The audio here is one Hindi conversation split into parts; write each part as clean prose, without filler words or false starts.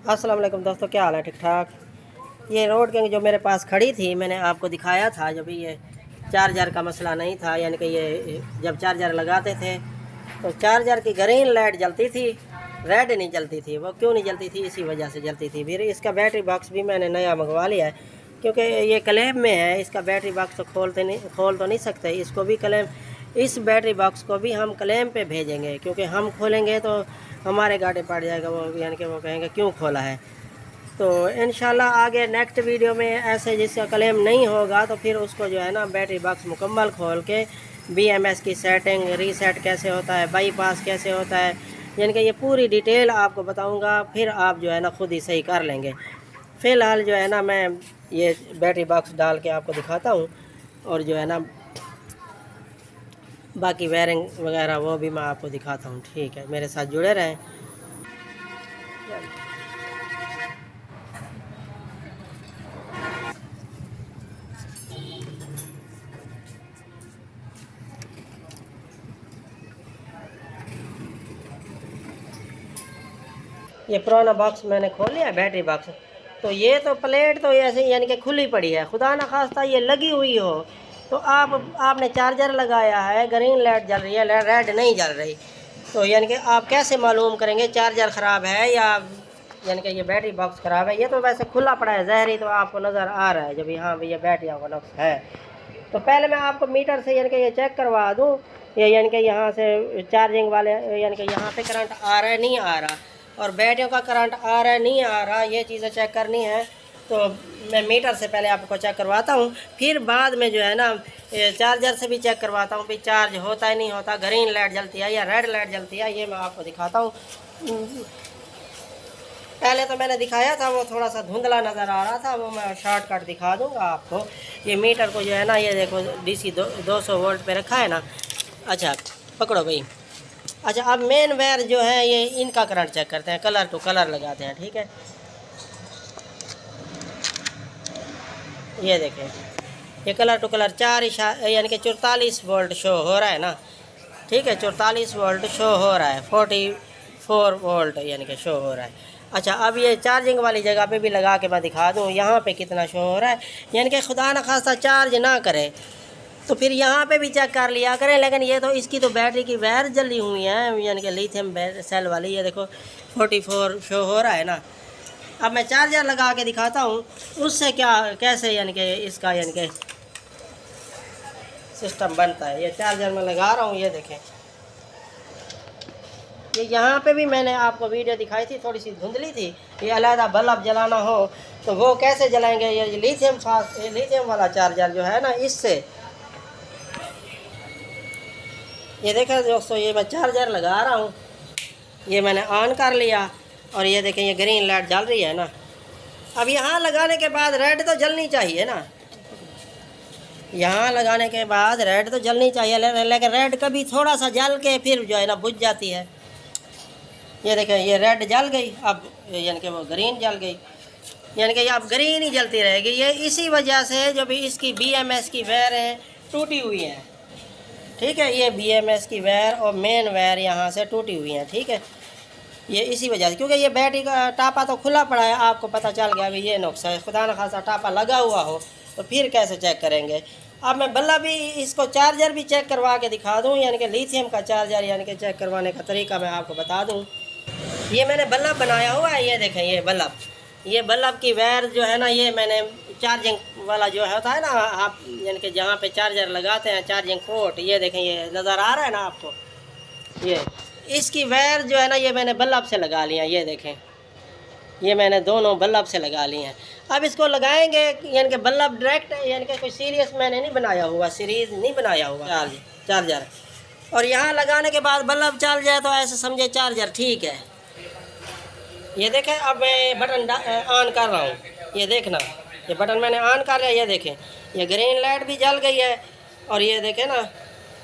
अस्सलाम वालेकुम दोस्तों, क्या हाल है? ठीक ठाक। ये रोड किंग जो मेरे पास खड़ी थी, मैंने आपको दिखाया था जब ये चार्जर का मसला नहीं था, यानी कि ये जब चार्जर लगाते थे तो चार्जर की ग्रीन लाइट जलती थी, रेड नहीं जलती थी। वो क्यों नहीं जलती थी? इसी वजह से जलती थी। फिर इसका बैटरी बॉक्स भी मैंने नया मंगवा लिया है, क्योंकि ये क्लेम में है। इसका बैटरी बॉक्स तो खोल तो नहीं सकते। इसको भी क्लेम, इस बैटरी बॉक्स को भी हम क्लेम पे भेजेंगे, क्योंकि हम खोलेंगे तो हमारे गाड़ी पड़ जाएगा वो, यानी कि वो कहेंगे क्यों खोला है। तो इंशाल्लाह आगे नेक्स्ट वीडियो में ऐसे जिसका क्लेम नहीं होगा तो फिर उसको जो है ना बैटरी बॉक्स मुकम्मल खोल के BMS की सेटिंग, रीसेट कैसे होता है, बाईपास कैसे होता है, यानी कि ये पूरी डिटेल आपको बताऊंगा। फिर आप जो है ना खुद ही सही कर लेंगे। फ़िलहाल जो है ना मैं ये बैटरी बॉक्स डाल के आपको दिखाता हूँ, और जो है ना बाकी वायरिंग वगैरह वो भी मैं आपको दिखाता हूँ। ठीक है, मेरे साथ जुड़े रहें। ये पुराना बॉक्स मैंने खोल लिया, बैटरी बॉक्स। तो ये तो प्लेट तो ऐसे यानी कि खुली पड़ी है। खुदा ना खास्ता ये लगी हुई हो तो आपने चार्जर लगाया है, ग्रीन लाइट जल रही है, रेड नहीं जल रही, तो यानी कि आप कैसे मालूम करेंगे चार्जर ख़राब है या यानी कि ये बैटरी बॉक्स ख़राब है? ये तो वैसे खुला पड़ा है, ज़हरी तो आपको नज़र आ रहा है जब यहाँ भी ये बैटरी का नुक्स है। तो पहले मैं आपको मीटर से यानी कि ये चेक करवा दूँ, ये यानी कि यहाँ से चार्जिंग वाले यानी कि यहाँ पे करंट आ रहा है नहीं आ रहा, और बैटरियों का करंट आ रहा है नहीं आ रहा, ये चीज़ें चेक करनी है। तो मैं मीटर से पहले आपको चेक करवाता हूँ, फिर बाद में जो है ना चार्जर से भी चेक करवाता हूँ, भी चार्ज होता है नहीं होता, ग्रीन लाइट जलती है या रेड लाइट जलती है, ये मैं आपको दिखाता हूँ। पहले तो मैंने दिखाया था वो थोड़ा सा धुंधला नज़र आ रहा था, वो मैं शॉर्टकट दिखा दूंगा आपको। ये मीटर को जो है ना, ये देखो DC 200 वोल्ट पे रखा है ना। अच्छा पकड़ो भाई। अच्छा, अब मेन वायर जो है ये इनका करंट चेक करते हैं, कलर टू कलर लगाते हैं। ठीक है, ये देखें, ये कलर टू कलर यानी कि 44 वोल्ट शो हो रहा है ना। ठीक है, 44 वोल्ट शो हो रहा है, 44 वोल्ट यानी कि शो हो रहा है। अच्छा, अब ये चार्जिंग वाली जगह पे भी लगा के मैं दिखा दूँ यहाँ पे कितना शो हो रहा है। यानी कि खुदा न खास्ता चार्ज ना करे तो फिर यहाँ पे भी चेक कर लिया करें। लेकिन ये तो इसकी तो बैटरी की वायर जली हुई है, यानी कि लिथियम सेल वाली। ये देखो 44 शो हो रहा है ना। अब मैं चार्जर लगा के दिखाता हूँ उससे क्या कैसे यानी कि इसका यानी कि सिस्टम बनता है। ये चार्जर मैं लगा रहा हूँ, ये देखें। ये यहाँ पे भी मैंने आपको वीडियो दिखाई थी, थोड़ी सी धुंधली थी। ये अलहदा बल्ब जलाना हो तो वो कैसे जलाएंगे? ये लिथियम वाला चार्जर जो है ना, इससे ये देखें दोस्तों, ये मैं चार्जर लगा रहा हूँ, ये मैंने ऑन कर लिया, और ये देखें ये ग्रीन लाइट जल रही है ना। अब यहाँ लगाने के बाद रेड तो जलनी चाहिए ना, यहाँ लगाने के बाद रेड तो जलनी चाहिए, लेकिन रेड कभी थोड़ा सा जल के फिर जो है ना बुझ जाती है। ये देखें ये रेड जल गई, अब यानी कि वो ग्रीन जल गई, यानी कि अब ग्रीन ही जलती रहेगी। ये इसी वजह से जो भी इसकी BMS की वायरें टूटी हुई हैं। ठीक है, ये BMS की वायर और मेन वायर यहाँ से टूटी हुई हैं। ठीक है, ये इसी वजह से, क्योंकि ये बैटरी का टापा तो खुला पड़ा है, आपको पता चल गया अभी ये नुक्स है। खुदा न खासा टापा लगा हुआ हो तो फिर कैसे चेक करेंगे? अब मैं बल्ला भी इसको चार्जर भी चेक करवा के दिखा दूँ, यानी कि लिथियम का चार्जर यानी कि चेक करवाने का तरीका मैं आपको बता दूँ। ये मैंने बल्ब बनाया हुआ है, ये देखें ये बल्ब की वायर जो है ना, ये मैंने चार्जिंग वाला जो होता है ना, आप यानी कि जहाँ पे चार्जर लगाते हैं चार्जिंग पोर्ट, ये देखें ये नज़र आ रहा है ना आपको, ये इसकी वायर जो है ना ये मैंने बल्ब से लगा लिया। ये देखें ये मैंने दोनों बल्ब से लगा लिए हैं। अब इसको लगाएंगे यानी कि बल्ब डायरेक्ट, यानी कि कोई सीरियस मैंने नहीं बनाया हुआ, सीरीज नहीं बनाया हुआ चार्जर। और यहाँ लगाने के बाद बल्ब चल जाए तो ऐसे समझे चार्जर ठीक है। ये देखें, अब मैं बटन ऑन कर रहा हूँ, ये देखना, ये बटन मैंने ऑन कर लिया। ये देखें ये ग्रीन लाइट भी जल गई है, और ये देखें ना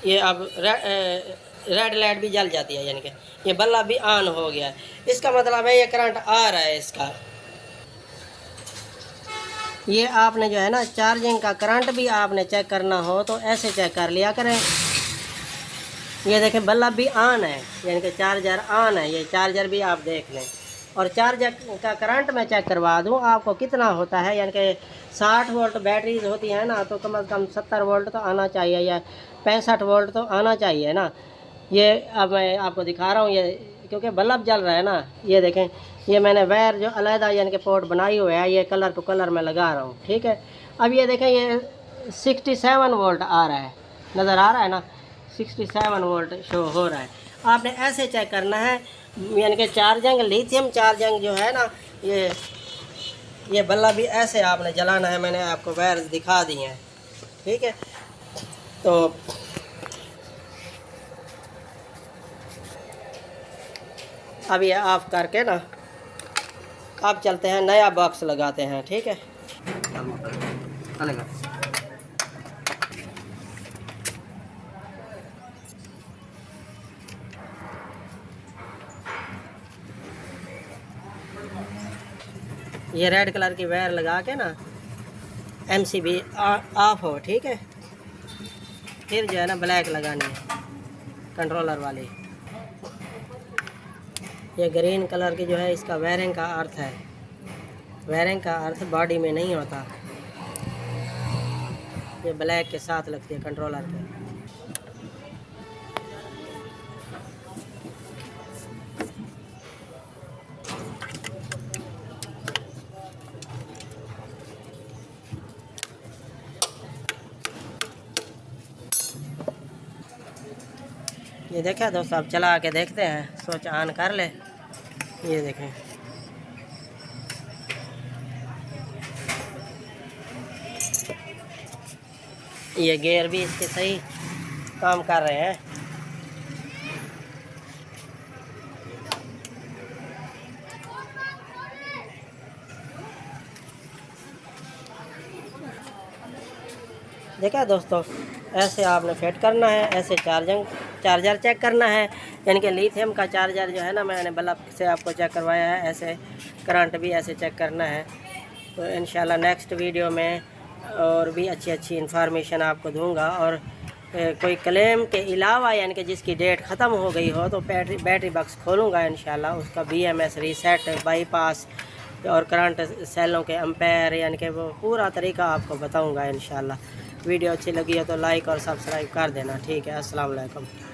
ये अब रेड लाइट भी जल जाती है, यानी कि ये बल्ब भी ऑन हो गया है। इसका मतलब है ये करंट आ रहा है इसका। ये आपने जो है ना चार्जिंग का करंट भी आपने चेक करना हो तो ऐसे चेक कर लिया करें। ये देखें बल्ब भी ऑन है, यानी कि चार्जर ऑन है। ये चार्जर भी आप देख लें, और चार्जर का करंट मैं चेक करवा दूं आपको कितना होता है। यानी कि 60 वोल्ट बैटरीज होती है ना, तो कम से कम 70 वोल्ट तो आना चाहिए या 65 वोल्ट तो आना चाहिए ना। ये अब मैं आपको दिखा रहा हूँ, ये क्योंकि बल्ब जल रहा है ना। ये देखें, ये मैंने वायर जो अलहदा यानी कि पोर्ट बनाई हुई है, ये कलर टू कलर में लगा रहा हूँ, ठीक है। अब ये देखें, ये 67 वोल्ट आ रहा है, नज़र आ रहा है ना, 67 वोल्ट शो हो रहा है। आपने ऐसे चेक करना है, यानी कि चार्जिंग लिथियम चार्जिंग जो है ना, ये बल्ब भी ऐसे आपने जलाना है। मैंने आपको वायर दिखा दी हैं, ठीक है। तो अब ये ऑफ करके ना, अब चलते हैं नया बॉक्स लगाते हैं, ठीक है। ये रेड कलर की वायर लगा के ना MCB ऑफ हो, ठीक है। फिर जो है ना ब्लैक लगानी है कंट्रोलर वाली। ये ग्रीन कलर की जो है, इसका वायरिंग का अर्थ है, वायरिंग का अर्थ बॉडी में नहीं होता, ये ब्लैक के साथ लगती है कंट्रोलर के। ये देखा दोस्तों, अब चला के देखते हैं, स्विच ऑन कर ले। ये देखें, ये गियर भी इसके सही काम कर रहे हैं। देखा दोस्तों, ऐसे आपने फिट करना है, ऐसे चार्जर चेक करना है। यानी कि लिथियम का चार्जर जो है ना, मैंने बल्ब से आपको चेक करवाया है, ऐसे करंट भी ऐसे चेक करना है। तो इंशाल्लाह नेक्स्ट वीडियो में और भी अच्छी इन्फॉर्मेशन आपको दूंगा। और कोई क्लेम के अलावा यानी कि जिसकी डेट ख़त्म हो गई हो, तो बैटरी बॉक्स खोलूँगा इंशाल्लाह, उसका BMS रीसेट, बाईपास और करंट सेलों के एम्पेयर, यानी कि वो पूरा तरीका आपको बताऊँगा इंशाल्लाह। वीडियो अच्छी लगी है तो लाइक और सब्सक्राइब कर देना, ठीक है। अस्सलाम वालेकुम।